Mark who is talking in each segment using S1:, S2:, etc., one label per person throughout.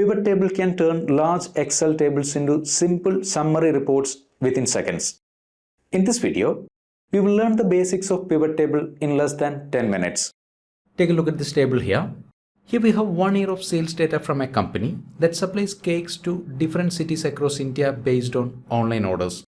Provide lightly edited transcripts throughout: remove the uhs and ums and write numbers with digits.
S1: PivotTable can turn large Excel tables into simple summary reports within seconds. In this video, we will learn the basics of PivotTable in less than 10 minutes.
S2: Take a look at this table here. Here we have 1 year of sales data from a company that supplies cakes to different cities across India based on online orders.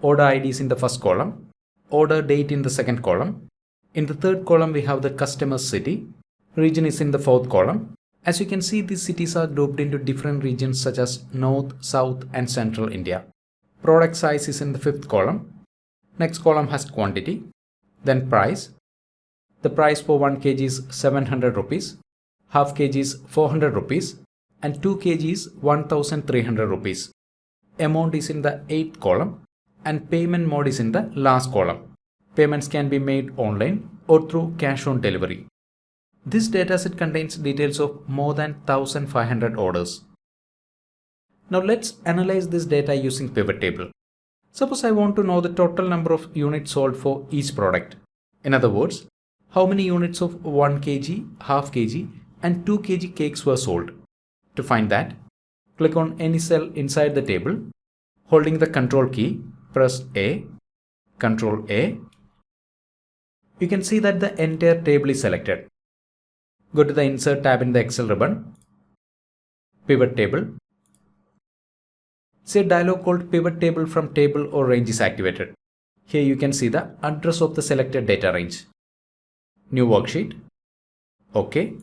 S2: Order ID is in the first column, order date in the second column. In the third column, we have the customer's city. Region is in the fourth column. As you can see, these cities are grouped into different regions such as North, South, and Central India. Product size is in the fifth column. Next column has quantity, then price. The price for 1 kg is 700 rupees, half kg is 400 rupees, and 2 kg is 1300 rupees. Amount is in the 8th column, and payment mode is in the last column. Payments can be made online or through cash on delivery. This dataset contains details of more than 1500 orders. Now let's analyze this data using PivotTable. Suppose I want to know the total number of units sold for each product. In other words, how many units of 1 kg, half kg, and 2 kg cakes were sold. To find that, click on any cell inside the table. Holding the Control key, press A, Control A. You can see that the entire table is selected. Go to the Insert tab in the Excel ribbon. Pivot Table. See a dialog called Pivot Table from Table or Range is activated. Here you can see the address of the selected data range. New worksheet. OK.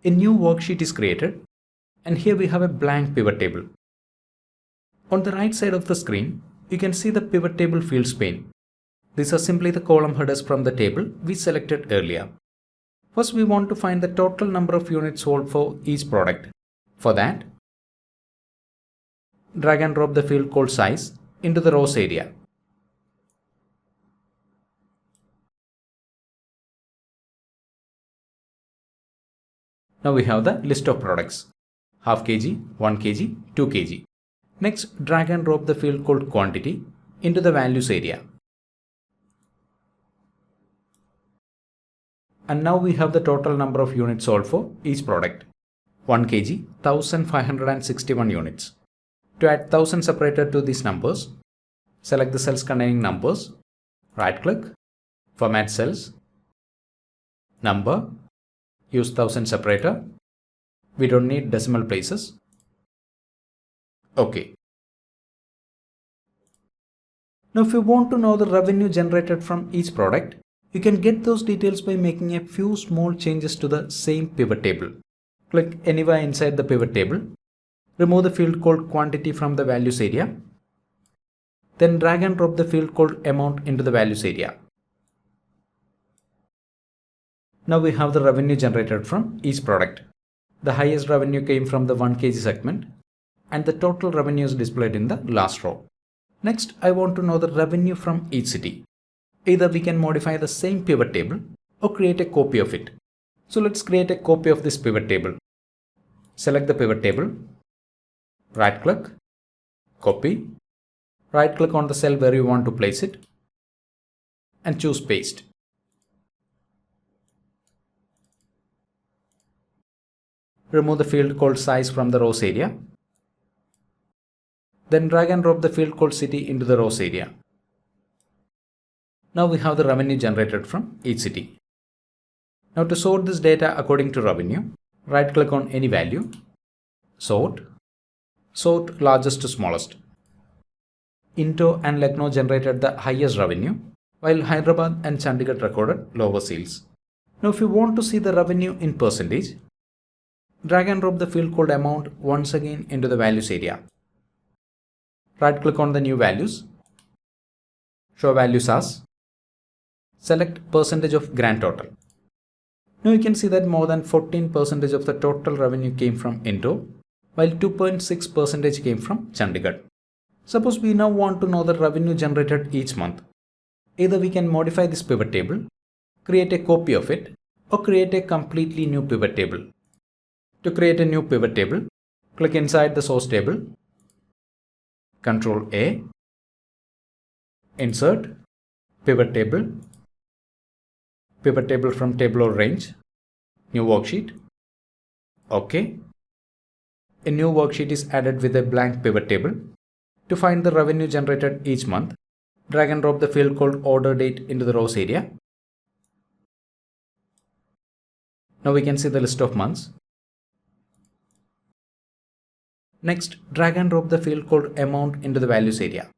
S2: A new worksheet is created, and here we have a blank pivot table. On the right side of the screen, you can see the pivot table fields pane. These are simply the column headers from the table we selected earlier. First, we want to find the total number of units sold for each product. For that, drag and drop the field called size into the rows area. Now we have the list of products: half kg, 1 kg, 2 kg. Next, drag and drop the field called quantity into the values area. And now we have the total number of units sold for each product. 1 kg, 1561 units. To add 1000 separator to these numbers, select the cells containing numbers, right click, format cells, number, use 1000 separator. We don't need decimal places. OK. Now if you want to know the revenue generated from each product, you can get those details by making a few small changes to the same pivot table. Click anywhere inside the pivot table. Remove the field called quantity from the values area. Then drag and drop the field called amount into the values area. Now we have the revenue generated from each product. The highest revenue came from the 1 kg segment, and the total revenue is displayed in the last row. Next, I want to know the revenue from each city. Either we can modify the same pivot table or create a copy of it. So let's create a copy of this pivot table. Select the pivot table, right click, copy, right click on the cell where you want to place it, and choose paste. Remove the field called size from the rows area. Then drag and drop the field called city into the rows area. Now we have the revenue generated from each city. Now to sort this data according to revenue, right click on any value, sort largest to smallest. Indore and Lucknow generated the highest revenue, while Hyderabad and Chandigarh recorded lower sales. Now if you want to see the revenue in percentage, drag and drop the field called amount once again into the values area. Right click on the new values, show values as, select percentage of grand total. Now you can see that more than 14% of the total revenue came from Indore, while 2.6% came from Chandigarh. Suppose we now want to know the revenue generated each month. Either we can modify this pivot table, create a copy of it, or create a completely new pivot table. To create a new pivot table, click inside the source table, Control A, Insert, Pivot Table, PivotTable from Table or Range, New Worksheet, OK. a new worksheet is added with a blank pivot table. To find the revenue generated each month, drag and drop the field called order date into the rows area. Now we can see the list of months. Next, drag and drop the field called amount into the values area.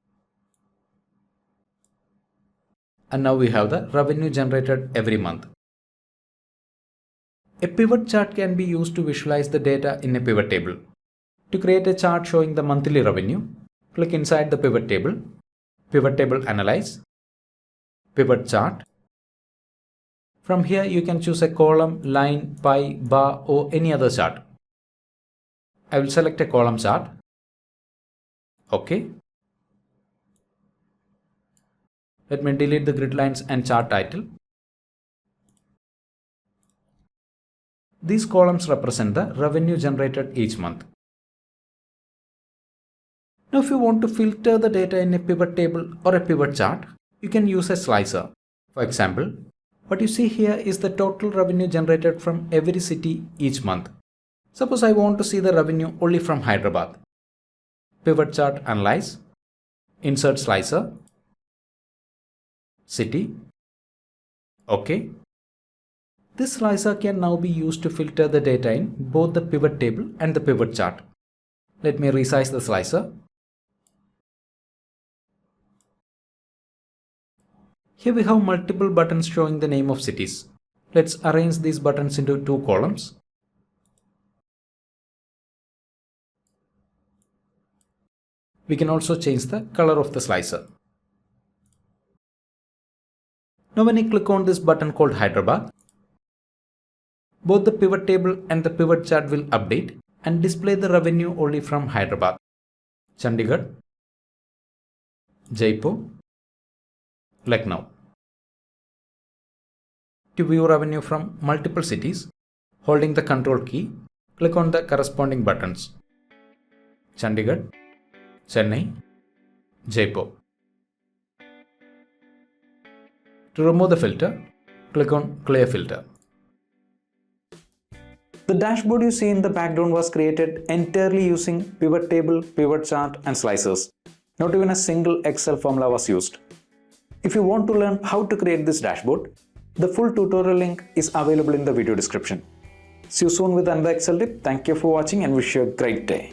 S2: And now we have the revenue generated every month. A pivot chart can be used to visualize the data in a pivot table. To create a chart showing the monthly revenue, click inside the pivot table, pivot table analyze, pivot chart. From here you can choose a column, line, pie, bar or any other chart. I will select a column chart. OK. Let me delete the grid lines and chart title. These columns represent the revenue generated each month. Now if you want to filter the data in a pivot table or a pivot chart, you can use a slicer. For example, what you see here is the total revenue generated from every city each month. Suppose I want to see the revenue only from Hyderabad. Pivot chart analyze, insert slicer, city. OK. This slicer can now be used to filter the data in both the pivot table and the pivot chart. Let me resize the slicer. Here we have multiple buttons showing the name of cities. Let's arrange these buttons into two columns. We can also change the color of the slicer. Now when I click on this button called Hyderabad, both the pivot table and the pivot chart will update and display the revenue only from Hyderabad, Chandigarh, Jaipur, Lucknow. To view revenue from multiple cities, holding the Control key, click on the corresponding buttons, Chandigarh, Chennai, Jaipur. To remove the filter, click on Clear Filter.
S1: The dashboard you see in the background was created entirely using pivot table, pivot chart and slicers. Not even a single Excel formula was used. If you want to learn how to create this dashboard, the full tutorial link is available in the video description. See you soon with another Excel tip. Thank you for watching and wish you a great day.